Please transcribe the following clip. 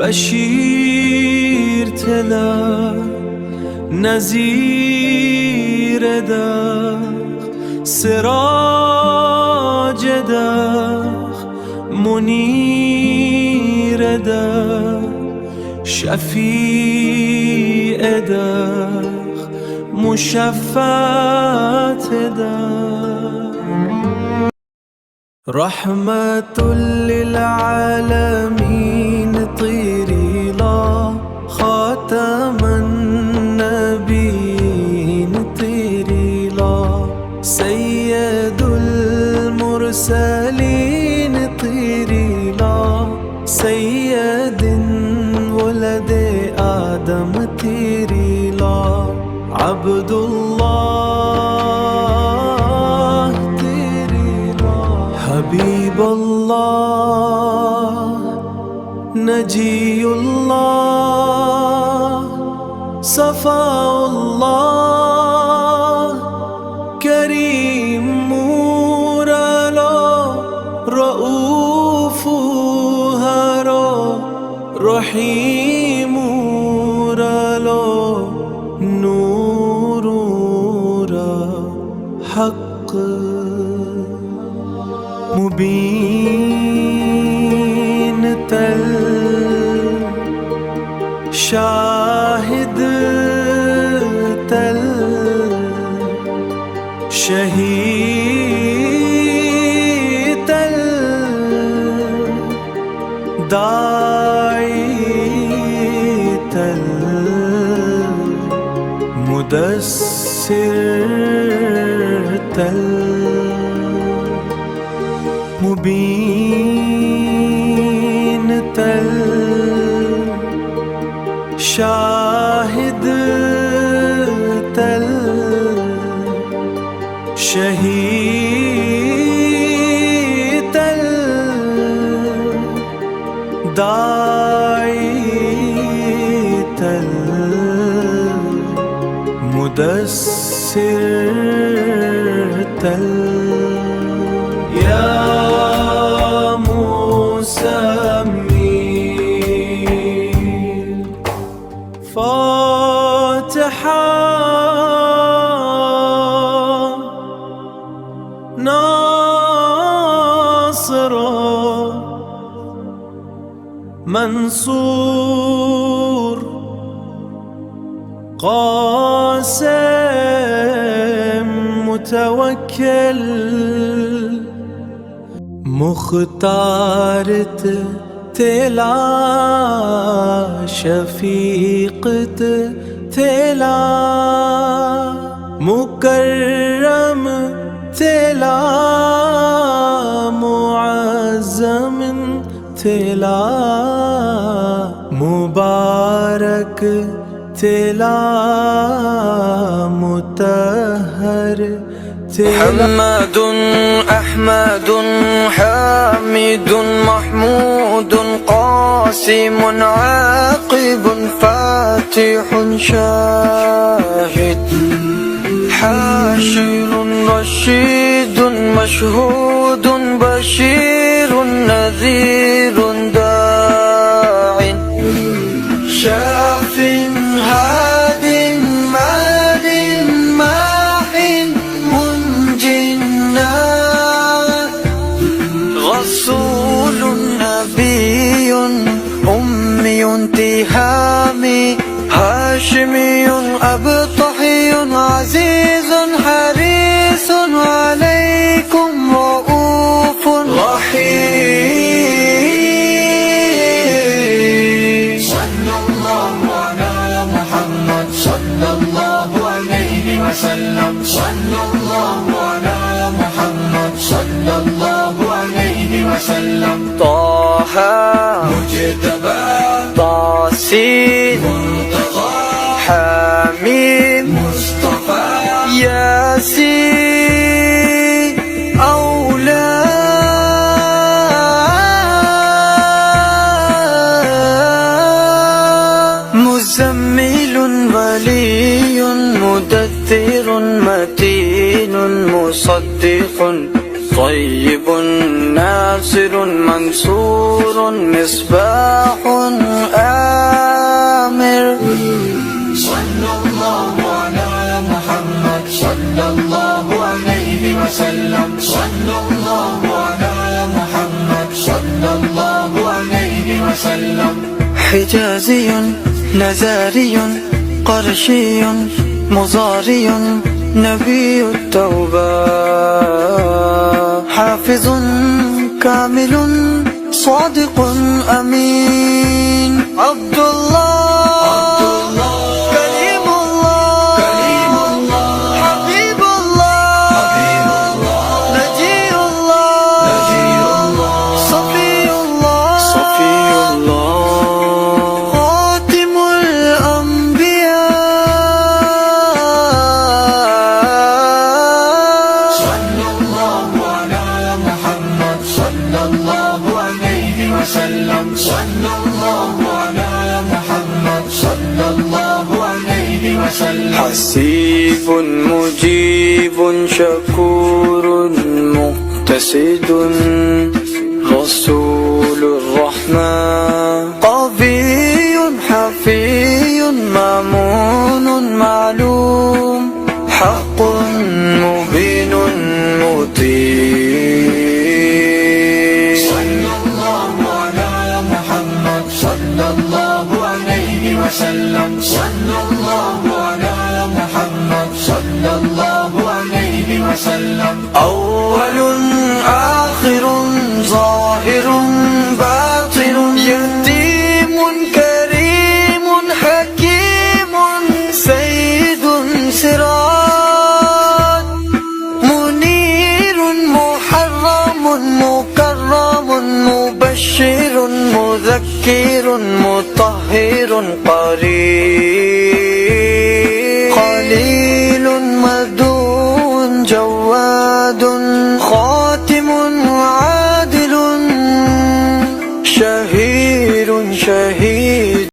بشیر تلا نذیر دخ سراج دخ منیر دخ شفیع دخ مشفعت دخ رحمة للعالمين طيري لا خاتم النبيين طيري لا سيد المرسلين طيري لا سيد ولد آدم طيري لا عبد الله طيري لا حبيب الله نجي الله صفاء الله كريم مورلا رؤوف هرا رحيم مورلا نور حق مبين تل شاهد تل شهيد تل داعي تل مدثر تل مبين تل شاهد تل شهيد تل داعي تل مدثر تل يا مسمير فاتحة ناصرة منصور قاسم متوكل مختارت تلا شفيقت تلا مكرم تلا معظم تلا مبارك تلا مطهر محمد أحمد حامد محمود قاسم عاقب فاتح شاهد حاشر رشيد مشهود بشير نذير داع شاف هاد مال ماح رسول نبي أمي تهامي هاشمي أبطحي عزيز حريص عليكم رؤوف رحيم صلى الله على محمد صلى الله عليه وسلم صلى الله على محمد صلى الله عليه وسلم طه مجتبى طاسين منتقى حميم مصطفى ياسين أولى مزمل ولي مدثر متين مصدق طيب ناصر منصور مصباح آمر. صلى الله على محمد صلى الله عليه وسلم. صلى الله على محمد صلى الله عليه وسلم. حجازي نزاري قرشي مضاري نبي التوبة. حافظ كامل صادق أمين. عبد الله كريم الله حبيب الله نجي الله صفي الله خاتم الأنبياء. صلى الله على محمد صلى الله عليه وسلم. صلى الله على محمد صلى الله عليه وسلم. حسيب مجيب شكور مقتصد رسول الرحمن. قوي حفي مامون معلوم حق مبين مطيع. صلى الله على محمد صلى الله عليه وسلم. صلى الله على محمد صلى الله عليه وسلم. أول آخر ظاهر باطن يتيم كريم حكيم سيد سراج منير محرم مكرم مبشر مذكر مطهر قريب. خليل مدون جواد خاتم عادل شهير